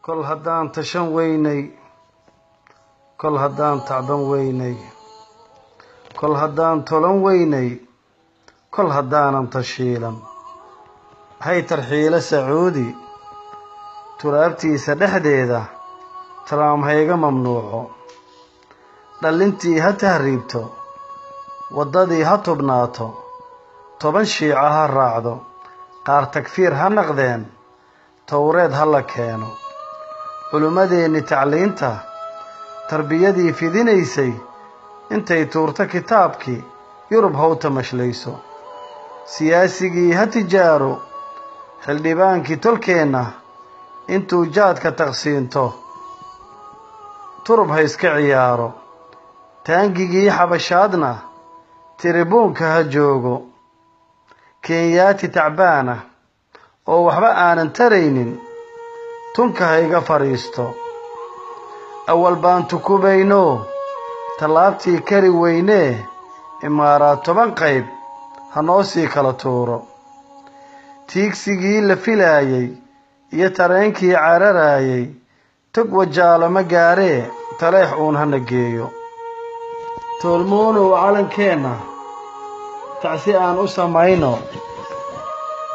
كل هدان تشن ويني كل هدان تعبان ويني كل هدان طولن ويني كل هدان تشيلا هاي ترحيل سعودي ترابتي سدحديدا ترام هيغا ممنوعو دلنتي هتهريبتو ودادي هتبناتو طبان شيعها الراعدو قار تكفير هنقدين توريد هلا كانو علماديني تعلينتا تربيدي في دينيسي انتي تورتا كتابكي يرب هوتا مشليسو سياسيكي هتجارو حلديبانكي تلكينا انتو جادك تغسينتو ترب هيسك عيارو تانجيجي حبشادنا تريبونك هجوغو كياتي تعبانة oo waxba aanan taraynin tunka hayga fariisto awal baan tukubayno talaabtii kari weyne imaaraad 10 qayb hanoo sii kala tuuro tiigsigii la filaayay iyo tareenkii cararayay tug wajaala ma gaaree taleex uun hana geeyo tolmoono calankeena tacsi aan u samayno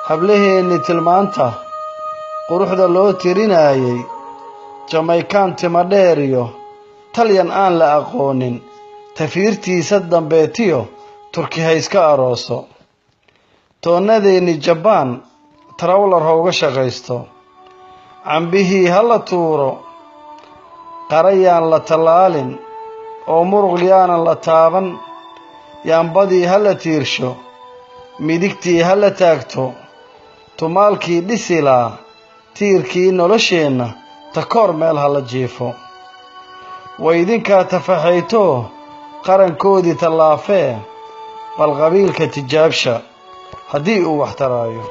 hableheeni tilmaanta quruxda loo tirinayay Jamaican timadheeriyo Talyan aan la aqoonin tafiirtiisa dambeetiyo Turki hayska arooso toonadeeni Japan trawler hooga shaqaysto cambihii hala tuuro qarayaan la talaalin oo muruqyaan la taaban yaanbadii hala tiirsho midigtii hala taagto tumaalkii dhisilaa tiirkii nolosheena takoor meel hala jiifo waydinka tafaxayto qarankoodii tallaafee bal qabiilka tijaabsha haddii uu wax taraayo